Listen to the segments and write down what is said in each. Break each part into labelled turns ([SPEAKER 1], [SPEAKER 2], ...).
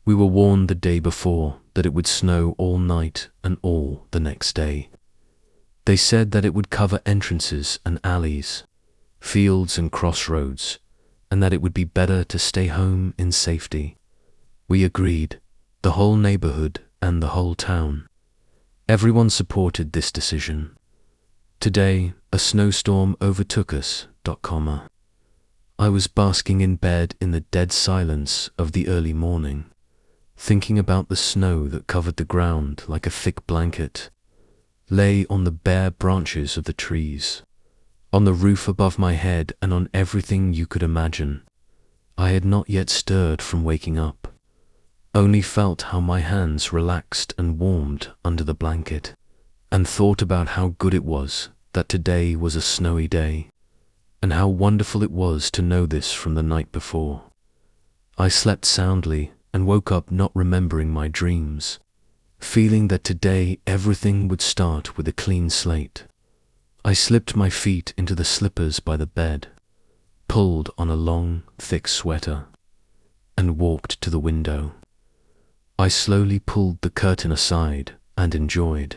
[SPEAKER 1] We were warned the day before that it would snow all night and all the next day. They said that it would cover entrances and alleys, fields and crossroads, and that it would be better to stay home in safety. We agreed, the whole neighborhood and the whole town. Everyone supported this decision. Today, a snowstorm overtook us. I was basking in bed in the dead silence of the early morning, thinking about the snow that covered the ground like a thick blanket, lay on the bare branches of the trees, on the roof above my head, and on everything you could imagine. I had not yet stirred from waking up, only felt how my hands relaxed and warmed under the blanket, and thought about how good it was that today was a snowy day, and how wonderful it was to know this from the night before. I slept soundly and woke up not remembering my dreams, feeling that today everything would start with a clean slate. I slipped my feet into the slippers by the bed, pulled on a long, thick sweater, and walked to the window. I slowly pulled the curtain aside and enjoyed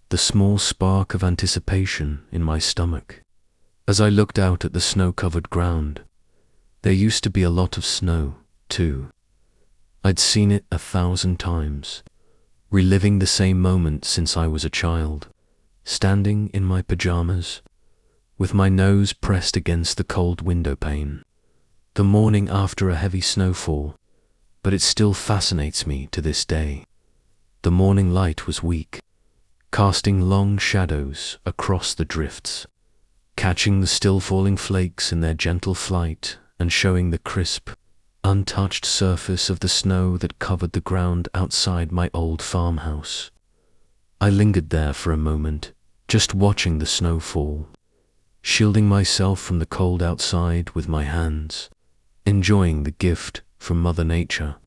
[SPEAKER 1] the small spark of anticipation in my stomach. As I looked out at the snow-covered ground, there used to be a lot of snow, too. I'd seen it 1,000 times, reliving the same moment since I was a child, standing in my pajamas, with my nose pressed against the cold window pane, the morning after a heavy snowfall, but it still fascinates me to this day. The morning light was weak, casting long shadows across the drifts, catching the still falling flakes in their gentle flight and showing the crisp, untouched surface of the snow that covered the ground outside my old farmhouse. I lingered there for a moment, just watching the snow fall, shielding myself from the cold outside with my hands, enjoying the gift from Mother Nature.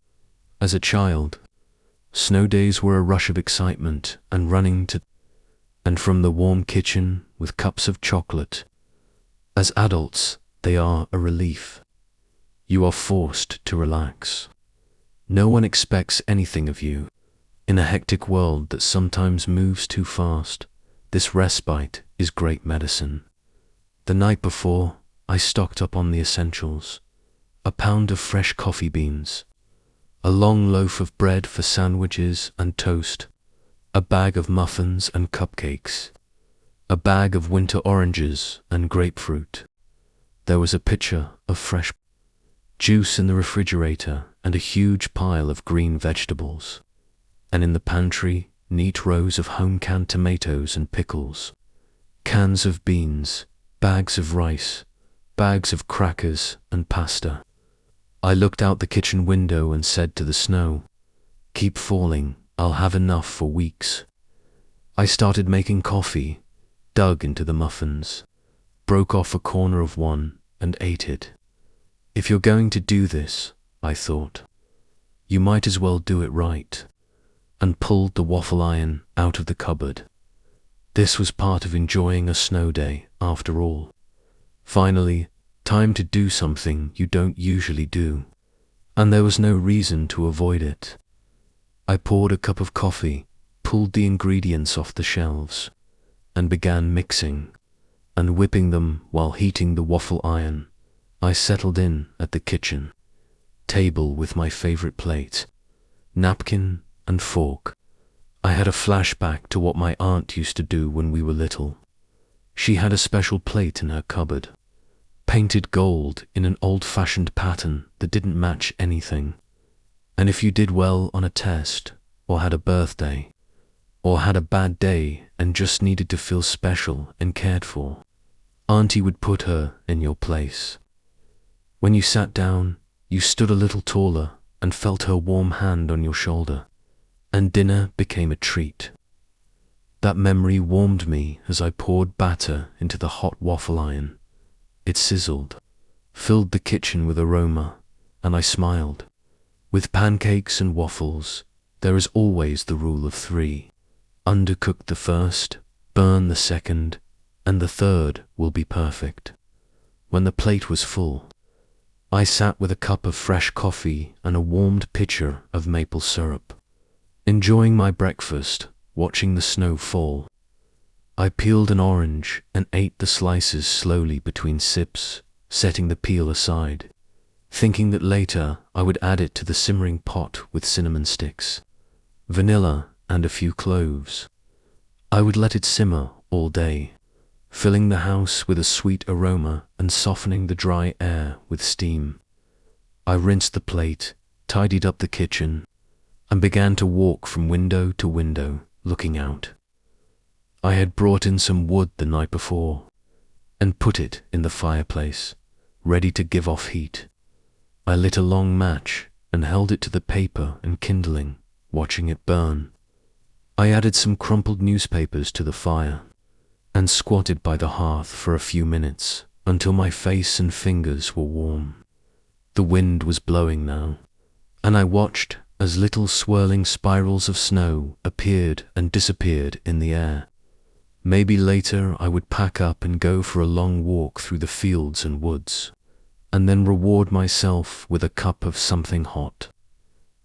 [SPEAKER 1] As a child, snow days were a rush of excitement and running to and from the warm kitchen with cups of chocolate. As adults, they are a relief. You are forced to relax. No one expects anything of you. In a hectic world that sometimes moves too fast, this respite is great medicine. The night before, I stocked up on the essentials: a pound of fresh coffee beans, a long loaf of bread for sandwiches and toast, a bag of muffins and cupcakes, a bag of winter oranges and grapefruit. There was a pitcher of fresh juice in the refrigerator and a huge pile of green vegetables. And in the pantry, neat rows of home-canned tomatoes and pickles, cans of beans, bags of rice, bags of crackers and pasta. I looked out the kitchen window and said to the snow, "Keep falling, I'll have enough for weeks." I started making coffee, dug into the muffins, broke off a corner of one and ate it. If you're going to do this, I thought, you might as well do it right, and pulled the waffle iron out of the cupboard. This was part of enjoying a snow day, after all. Finally, time to do something you don't usually do, and there was no reason to avoid it. I poured a cup of coffee, pulled the ingredients off the shelves, and began mixing and whipping them while heating the waffle iron. I settled in at the kitchen table with my favorite plate, napkin and fork. I had a flashback to what my aunt used to do when we were little. She had a special plate in her cupboard, painted gold in an old-fashioned pattern that didn't match anything. And if you did well on a test, or had a birthday, or had a bad day and just needed to feel special and cared for, Auntie would put her in your place. When you sat down, you stood a little taller and felt her warm hand on your shoulder, and dinner became a treat. That memory warmed me as I poured batter into the hot waffle iron. It sizzled, filled the kitchen with aroma, and I smiled. With pancakes and waffles, there is always the rule of 3. Undercook the first, burn the second, and the third will be perfect. When the plate was full, I sat with a cup of fresh coffee and a warmed pitcher of maple syrup, enjoying my breakfast, watching the snow fall. I peeled an orange and ate the slices slowly between sips, setting the peel aside, thinking that later I would add it to the simmering pot with cinnamon sticks, vanilla, and a few cloves. I would let it simmer all day, filling the house with a sweet aroma and softening the dry air with steam. I rinsed the plate, tidied up the kitchen, and began to walk from window to window, looking out. I had brought in some wood the night before and put it in the fireplace, ready to give off heat. I lit a long match and held it to the paper and kindling, watching it burn. I added some crumpled newspapers to the fire and squatted by the hearth for a few minutes until my face and fingers were warm. The wind was blowing now, and I watched as little swirling spirals of snow appeared and disappeared in the air. Maybe later I would pack up and go for a long walk through the fields and woods, and then reward myself with a cup of something hot.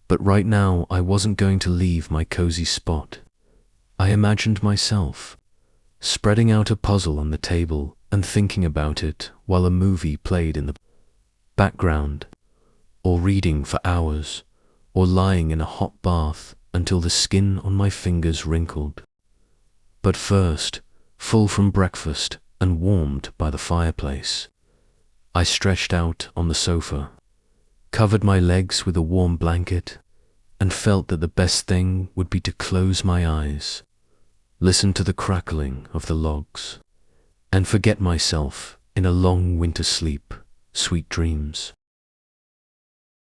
[SPEAKER 1] But right now I wasn't going to leave my cozy spot. I imagined myself spreading out a puzzle on the table and thinking about it while a movie played in the background, or reading for hours, or lying in a hot bath until the skin on my fingers wrinkled. But first, full from breakfast and warmed by the fireplace, I stretched out on the sofa, covered my legs with a warm blanket, and felt that the best thing would be to close my eyes, listen to the crackling of the logs, and forget myself in a long winter sleep, sweet dreams.